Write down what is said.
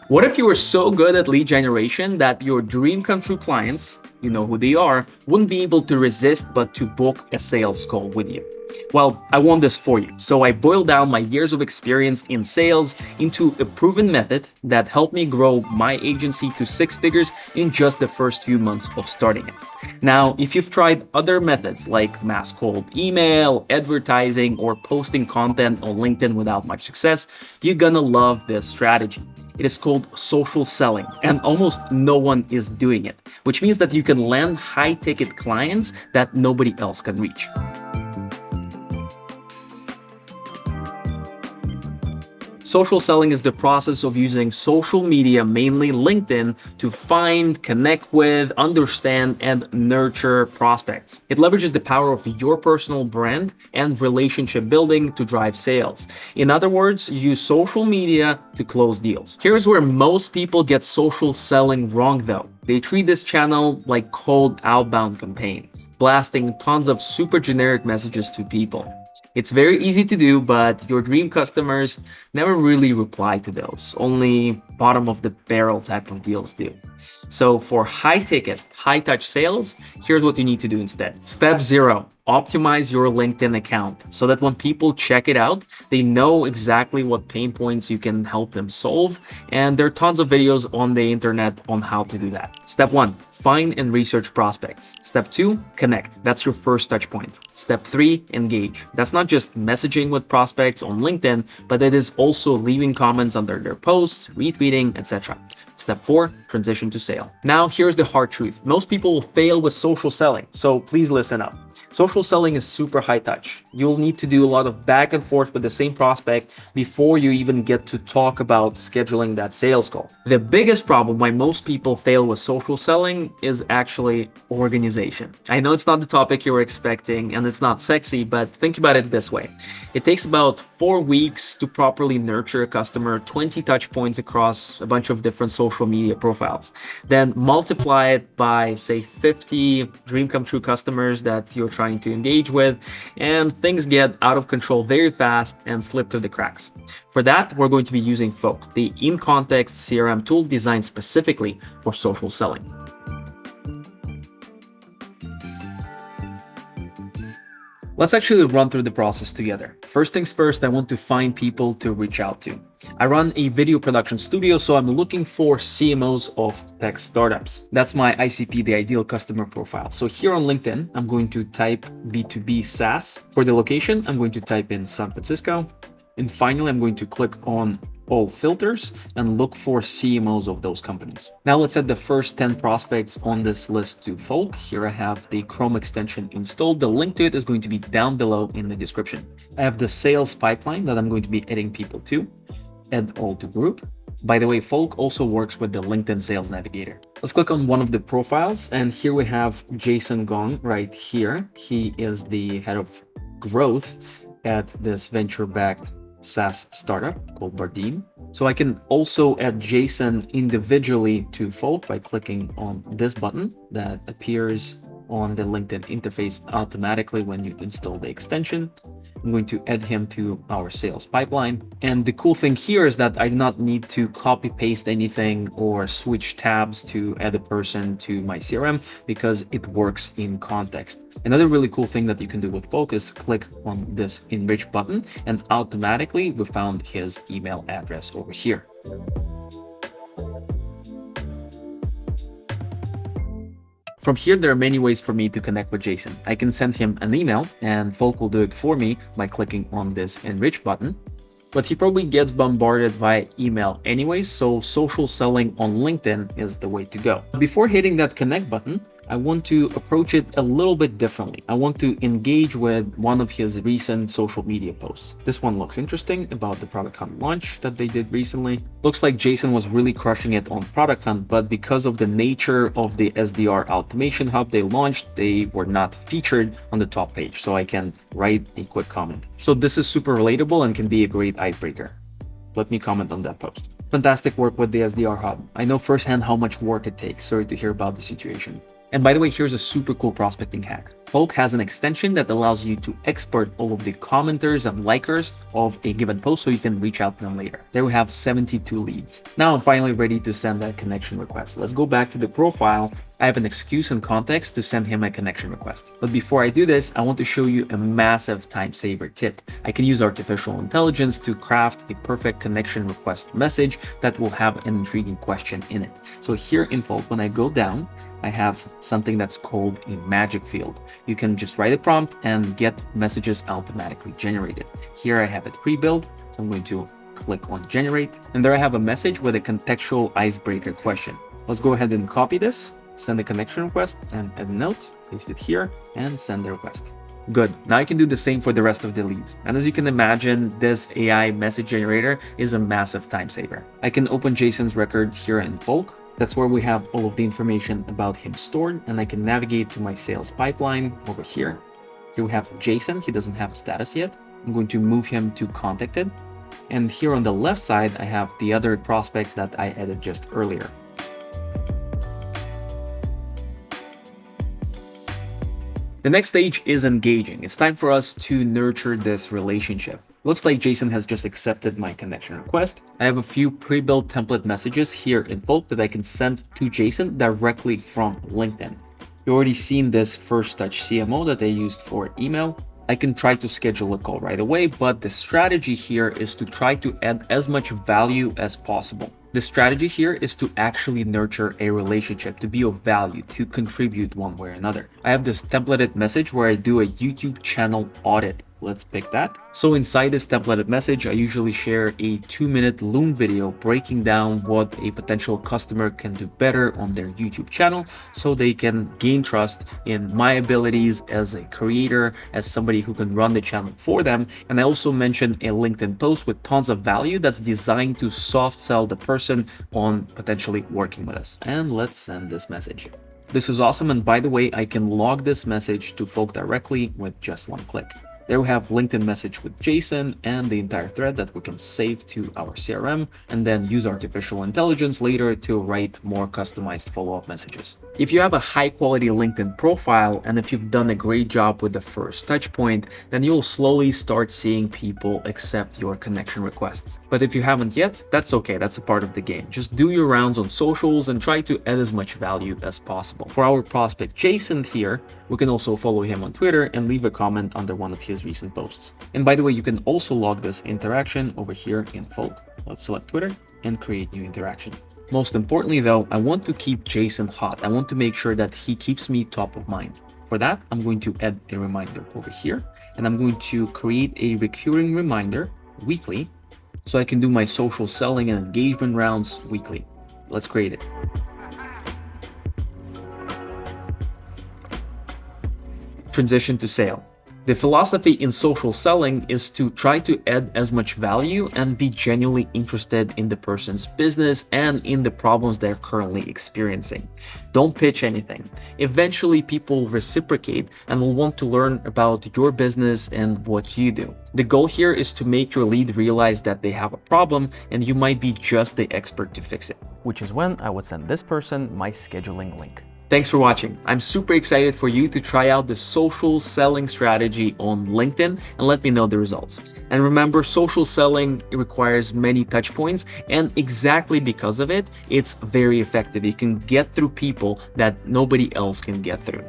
What if you were so good at lead generation that your dream come true clients, you know who they are, wouldn't be able to resist but to book a sales call with you? Well, I want this for you. So I boiled down my years of experience in sales into a proven method that helped me grow my agency to six figures in just the first few months of starting it. Now, if you've tried other methods like mass cold email, advertising, or posting content on LinkedIn without much success, you're gonna love this strategy. It is called social selling, and almost no one is doing it, which means that you can land high ticket clients that nobody else can reach. Social selling is the process of using social media, mainly LinkedIn, to find, connect with, understand, and nurture prospects. It leverages the power of your personal brand and relationship building to drive sales. In other words, use social media to close deals. Here's where most people get social selling wrong though. They treat this channel like cold outbound campaign, blasting tons of super generic messages to people. It's very easy to do, but your dream customers never really reply to those. Only bottom of the barrel type of deals do. So for high ticket, high touch sales, here's what you need to do instead. Step 0, optimize your LinkedIn account so that when people check it out, they know exactly what pain points you can help them solve. And there are tons of videos on the internet on how to do that. Step 1, find and research prospects. Step 2, connect. That's your first touch point. Step 3, engage. That's not just messaging with prospects on LinkedIn, but it is also leaving comments under their posts, retweeting, etc. Step 4, transition to sale. Now, here's the hard truth. Most people will fail with social selling, so please listen up. Social selling is super high touch. You'll need to do a lot of back and forth with the same prospect before you even get to talk about scheduling that sales call. The biggest problem why most people fail with social selling is actually organization. I know it's not the topic you were expecting and it's not sexy, but think about it this way. It takes about 4 weeks to properly nurture a customer, 20 touch points across a bunch of different social media profiles. Then multiply it by, say, 50 dream come true customers that you're trying to engage with, and things get out of control very fast and slip through the cracks. For that, we're going to be using Folk, the in-context CRM tool designed specifically for social selling. Let's actually run through the process together. First things first, I want to find people to reach out to. I run a video production studio, so I'm looking for CMOs of tech startups. That's my ICP, the ideal customer profile. So here on LinkedIn, I'm going to type B2B SaaS. For the location, I'm going to type in San Francisco. And finally, I'm going to click on all filters and look for CMOs of those companies. Now let's add the first 10 prospects on this list to Folk. Here I have the Chrome extension installed. The link to it is going to be down below in the description. I have the sales pipeline that I'm going to be adding people to. Add all to group. By the way, Folk also works with the LinkedIn Sales Navigator. Let's click on one of the profiles, and here we have Jason Gong right here. He is the head of growth at this venture-backed SaaS startup called Bardeen. So I can also add Jason individually to Folk by clicking on this button that appears on the LinkedIn interface automatically when you install the extension. I'm going to add him to our sales pipeline. And the cool thing here is that I do not need to copy paste anything or switch tabs to add a person to my CRM because it works in context. Another really cool thing that you can do with Folk is click on this enrich button and automatically we found his email address over here. From here, there are many ways for me to connect with Jason. I can send him an email and Folk will do it for me by clicking on this enrich button. But he probably gets bombarded via email anyways, so social selling on LinkedIn is the way to go. Before hitting that connect button, I want to approach it a little bit differently. I want to engage with one of his recent social media posts. This one looks interesting about the Product Hunt launch that they did recently. Looks like Jason was really crushing it on Product Hunt, but because of the nature of the SDR automation hub they launched, they were not featured on the top page. So I can write a quick comment. So this is super relatable and can be a great icebreaker. Let me comment on that post. Fantastic work with the SDR hub. I know firsthand how much work it takes. Sorry to hear about the situation. And by the way, here's a super cool prospecting hack. Polk has an extension that allows you to export all of the commenters and likers of a given post so you can reach out to them later. There we have 72 leads. Now I'm finally ready to send that connection request. Let's go back to the profile. I have an excuse and context to send him a connection request. But before I do this, I want to show you a massive time saver tip. I can use artificial intelligence to craft a perfect connection request message that will have an intriguing question in it. So here in Polk, when I go down, I have something that's called a magic field. You can just write a prompt and get messages automatically generated. Here I have it pre-built, so I'm going to click on generate, and there I have a message with a contextual icebreaker question. Let's go ahead and copy this, send a connection request, and add a note, paste it here, and send the request. Good. Now I can do the same for the rest of the leads. And as you can imagine, this AI message generator is a massive time saver. I can open Jason's record here in Polk. That's where we have all of the information about him stored, and I can navigate to my sales pipeline over here. Here we have Jason. He doesn't have a status yet. I'm going to move him to contacted. And here on the left side, I have the other prospects that I added just earlier. The next stage is engaging. It's time for us to nurture this relationship. Looks like Jason has just accepted my connection request. I have a few pre-built template messages here in Polk that I can send to Jason directly from LinkedIn. You've already seen this first touch CMO that I used for email. I can try to schedule a call right away, but the strategy here is to try to add as much value as possible. The strategy here is to actually nurture a relationship, to be of value, to contribute one way or another. I have this templated message where I do a YouTube channel audit. Let's pick that. So inside this templated message, I usually share a 2-minute Loom video breaking down what a potential customer can do better on their YouTube channel so they can gain trust in my abilities as a creator, as somebody who can run the channel for them. And I also mentioned a LinkedIn post with tons of value that's designed to soft sell the person on potentially working with us. And let's send this message. This is awesome. And by the way, I can log this message to Polk directly with just one click. There we have LinkedIn message with Jason and the entire thread that we can save to our CRM and then use artificial intelligence later to write more customized follow-up messages. If you have a high quality LinkedIn profile and if you've done a great job with the first touch point, then you'll slowly start seeing people accept your connection requests. But if you haven't yet, that's okay. That's a part of the game. Just do your rounds on socials and try to add as much value as possible. For our prospect Jason here, we can also follow him on Twitter and leave a comment under one of his recent posts. And by the way, you can also log this interaction over here in Polk. Let's select Twitter and create new interaction. Most importantly though, I want to keep Jason hot. I want to make sure that he keeps me top of mind. For that, I'm going to add a reminder over here, and I'm going to create a recurring reminder weekly so I can do my social selling and engagement rounds weekly. Let's create it. Transition to sale. The philosophy in social selling is to try to add as much value and be genuinely interested in the person's business and in the problems they're currently experiencing. Don't pitch anything. Eventually, people reciprocate and will want to learn about your business and what you do. The goal here is to make your lead realize that they have a problem and you might be just the expert to fix it. Which is when I would send this person my scheduling link. Thanks for watching. I'm super excited for you to try out the social selling strategy on LinkedIn and let me know the results. And remember, social selling requires many touch points, and exactly because of it, it's very effective. You can get through people that nobody else can get through.